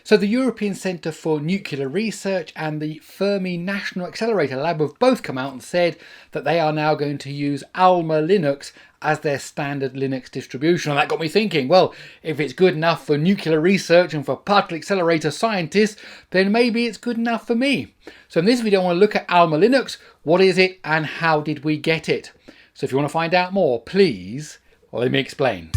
So the European Centre for Nuclear Research and the Fermi National Accelerator Lab have both come out and said that they are now going to use AlmaLinux as their standard Linux distribution. And that got me thinking, well, if it's good enough for nuclear research and for particle accelerator scientists, then maybe it's good enough for me. So in this video I want to look at AlmaLinux. What is it and how did we get it? So if you want to find out more, please let me explain.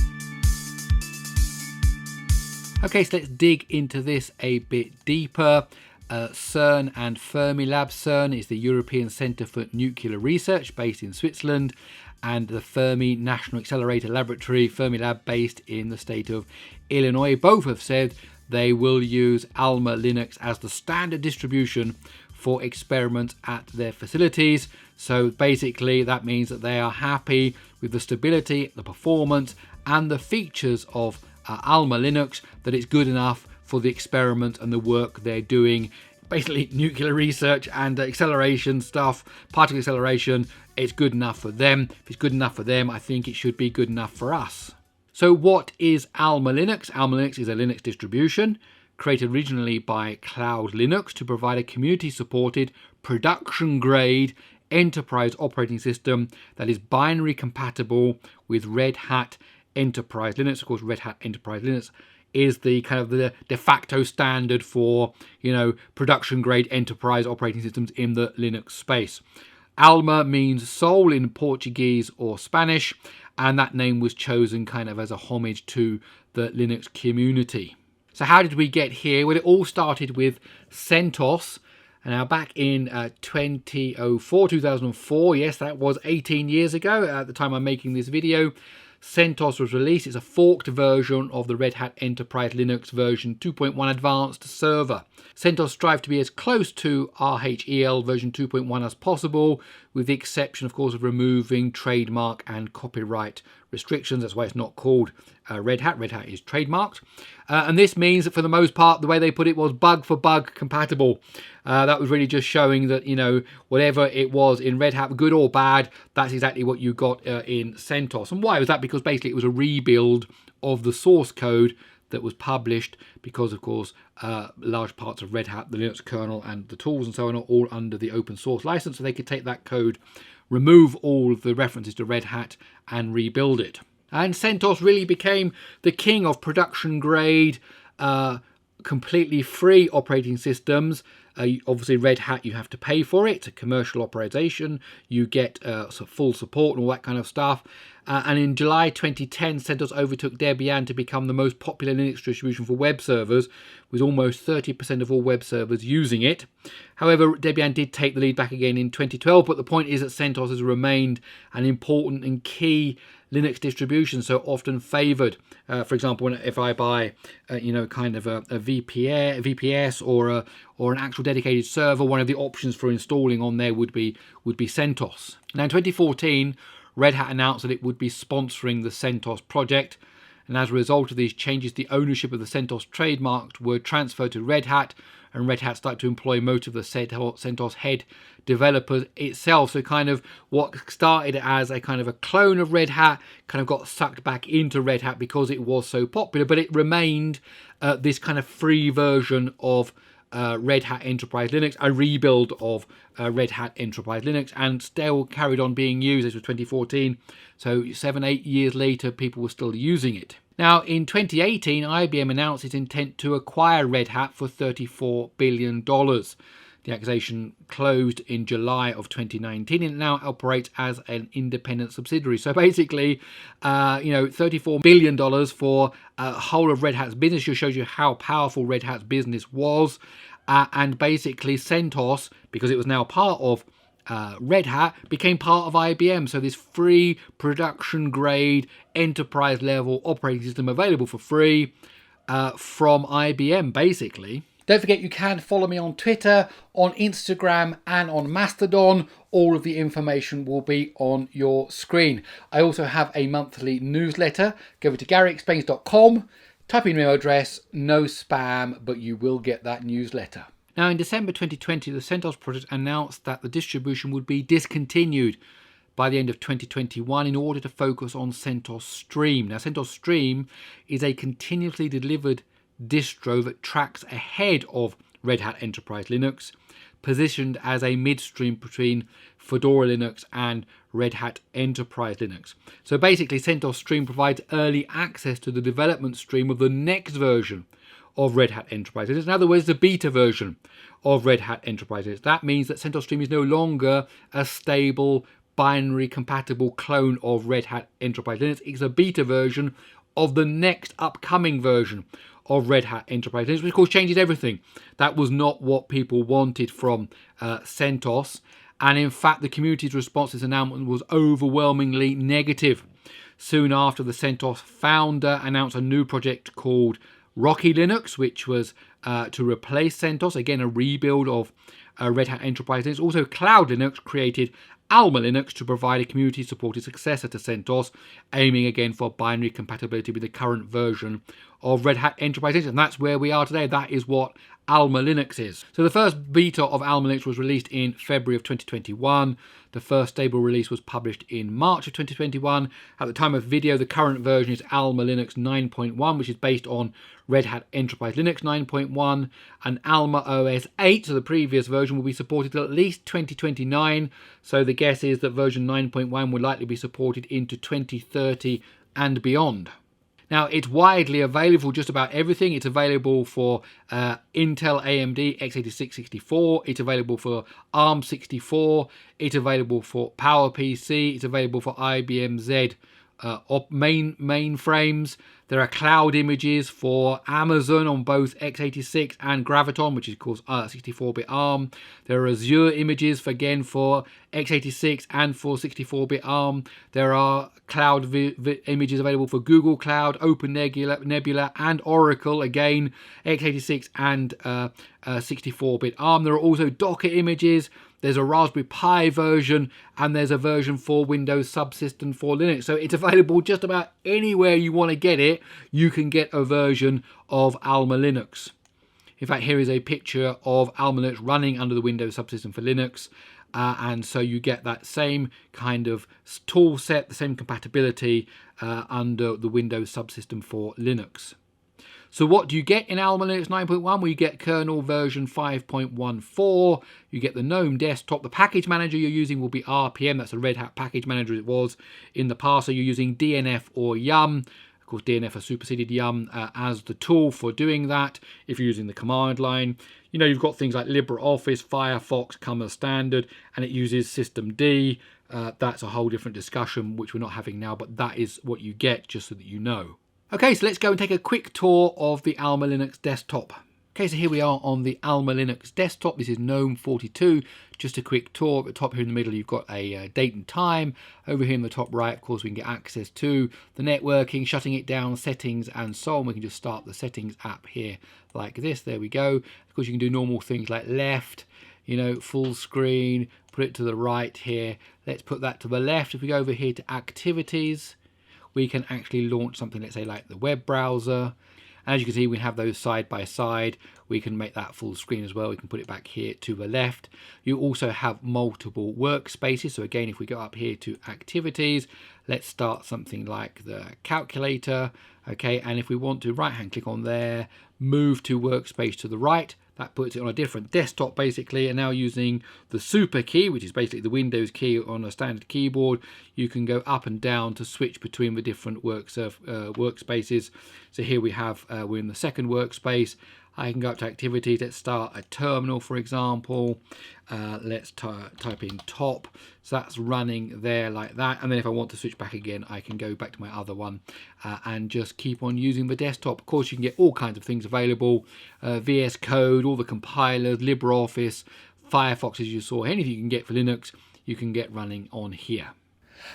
Okay, so let's dig into this a bit deeper. CERN and Fermilab. CERN is the European Centre for Nuclear Research based in Switzerland, and the Fermi National Accelerator Laboratory, Fermilab, based in the state of Illinois. Both have said they will use AlmaLinux as the standard distribution for experiments at their facilities. So basically that means that they are happy with the stability, the performance and the features of AlmaLinux, that it's good enough for the experiment and the work they're doing. Basically nuclear research and acceleration stuff, particle acceleration, it's good enough for them. If it's good enough for them, I think it should be good enough for us. So what is AlmaLinux? AlmaLinux is a Linux distribution created originally by Cloud Linux to provide a community supported production grade enterprise operating system that is binary compatible with Red Hat Enterprise Linux. Of course, Red Hat Enterprise Linux is the kind of the de facto standard for, production grade enterprise operating systems in the Linux space. Alma means soul in Portuguese or Spanish, and that name was chosen kind of as a homage to the Linux community. So how did we get here? Well, it all started with CentOS. Now back in 2004, yes, that was 18 years ago at the time I'm making this video, CentOS was released. It's a forked version of the Red Hat Enterprise Linux version 2.1 Advanced server. CentOS strived to be as close to RHEL version 2.1 as possible, with the exception, of course, of removing trademark and copyright restrictions. That's why it's not called Red Hat. Red Hat is trademarked. And this means that for the most part, the way they put it was bug for bug compatible. That was really just showing that, whatever it was in Red Hat, good or bad, that's exactly what you got in CentOS. And why was that? Because basically it was a rebuild of the source code that was published, because of course large parts of Red Hat, the Linux kernel and the tools and so on are all under the open source license, so they could take that code, remove all of the references to Red Hat and rebuild it. And CentOS really became the king of production grade, completely free operating systems. Obviously Red Hat, you have to pay for it. It's a commercial operation. You get full support and all that kind of stuff. And in July 2010, CentOS overtook Debian to become the most popular Linux distribution for web servers, with almost 30% of all web servers using it. However, Debian did take the lead back again in 2012, but the point is that CentOS has remained an important and key Linux distribution, so often favoured. For example, if I buy, kind of a VPS or an actual dedicated server, one of the options for installing on there would be CentOS. Now, in 2014, Red Hat announced that it would be sponsoring the CentOS project, and as a result of these changes, the ownership of the CentOS trademark were transferred to Red Hat, and Red Hat started to employ most of the CentOS head developers itself. So kind of what started as a kind of a clone of Red Hat kind of got sucked back into Red Hat because it was so popular, but it remained this kind of free version of Red Hat Enterprise Linux, a rebuild of Red Hat Enterprise Linux, and still carried on being used. This was 2014, so 7-8 years later people were still using it. Now in 2018, IBM announced its intent to acquire Red Hat for $34 billion. The acquisition closed in July of 2019 and now operates as an independent subsidiary. So basically, $34 billion for a whole of Red Hat's business just shows you how powerful Red Hat's business was. And basically CentOS, because it was now part of Red Hat, became part of IBM. So this free production grade enterprise level operating system available for free from IBM basically. Don't forget you can follow me on Twitter, on Instagram and on Mastodon. All of the information will be on your screen. I also have a monthly newsletter. Go over to GaryExplains.com, type in your email address, no spam, but you will get that newsletter. Now in December 2020, the CentOS project announced that the distribution would be discontinued by the end of 2021 in order to focus on CentOS Stream. Now CentOS Stream is a continuously delivered distro that tracks ahead of Red Hat Enterprise Linux, positioned as a midstream between Fedora Linux and Red Hat Enterprise Linux. So basically, CentOS Stream provides early access to the development stream of the next version of Red Hat Enterprise Linux. In other words, the beta version of Red Hat Enterprise Linux. That means that CentOS Stream is no longer a stable, binary compatible clone of Red Hat Enterprise Linux. It's a beta version of the next upcoming version of Red Hat Enterprise Linux, which of course changes everything. That was not what people wanted from CentOS, and in fact the community's response to this announcement was overwhelmingly negative. Soon after, the CentOS founder announced a new project called Rocky Linux, which was to replace CentOS, again a rebuild of Red Hat Enterprise Linux. Also, Cloud Linux created AlmaLinux to provide a community-supported successor to CentOS, aiming again for binary compatibility with the current version of Red Hat Enterprise Linux, and that's where we are today. That is what AlmaLinux is. So the first beta of AlmaLinux was released in February of 2021. The first stable release was published in March of 2021. At the time of video, the current version is AlmaLinux 9.1, which is based on Red Hat Enterprise Linux 9.1, and Alma OS 8, so the previous version, will be supported till at least 2029. So the guess is that version 9.1 will likely be supported into 2030 and beyond. Now, it's widely available for just about everything. It's available for Intel AMD x86-64. It's available for ARM64. It's available for PowerPC. It's available for IBM Z mainframes. There are cloud images for Amazon on both x86 and Graviton, which is of course 64-bit ARM. There are Azure images again for x86 and for 64-bit ARM. There are cloud images available for Google Cloud, OpenNebula, and Oracle, again x86 and 64-bit ARM. There are also Docker images. There's a Raspberry Pi version, and there's a version for Windows Subsystem for Linux. So it's available just about anywhere you want to get it. You can get a version of AlmaLinux. In fact, here is a picture of AlmaLinux running under the Windows Subsystem for Linux. And so you get that same kind of tool set, the same compatibility under the Windows Subsystem for Linux. So what do you get in AlmaLinux 9.1? Well, you get kernel version 5.14. You get the GNOME desktop. The package manager you're using will be RPM. That's a Red Hat package manager it was in the past. So you're using DNF or Yum. Of course, DNF has superseded Yum as the tool for doing that. If you're using the command line, you know, you've got things like LibreOffice, Firefox come as standard, and it uses systemd. That's a whole different discussion, which we're not having now, but that is what you get, just so that you know. Okay, so let's go and take a quick tour of the AlmaLinux desktop. Okay, so here we are on the AlmaLinux desktop. This is GNOME 42. Just a quick tour. At the top here in the middle, you've got a date and time. Over here in the top right, of course, we can get access to the networking, shutting it down, settings, and so on. We can just start the settings app here like this. There we go. Of course, you can do normal things like left, you know, full screen, put it to the right here. Let's put that to the left. If we go over here to activities, we can actually launch something, let's say, like the web browser. As you can see, we have those side by side. We can make that full screen as well. We can put it back here to the left. You also have multiple workspaces. So again, if we go up here to activities, let's start something like the calculator. Okay, and if we want to right-hand click on there, move to workspace to the right, that puts it on a different desktop basically. And now using the super key, which is basically the Windows key on a standard keyboard, you can go up and down to switch between the different workspaces. So here we have, we're in the second workspace. I can go up to activities. Let's start a terminal, for example. Let's type in top. So that's running there like that. And then if I want to switch back again, I can go back to my other one and just keep on using the desktop. Of course, you can get all kinds of things available. VS Code, all the compilers, LibreOffice, Firefox, as you saw. Anything you can get for Linux, you can get running on here.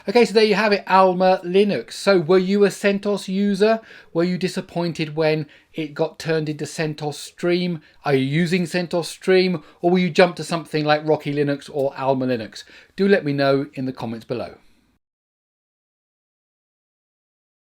Okay, so there you have it, AlmaLinux. So were you a CentOS user? Were you disappointed when it got turned into CentOS Stream? Are you using CentOS Stream? Or will you jump to something like Rocky Linux or AlmaLinux? Do let me know in the comments below.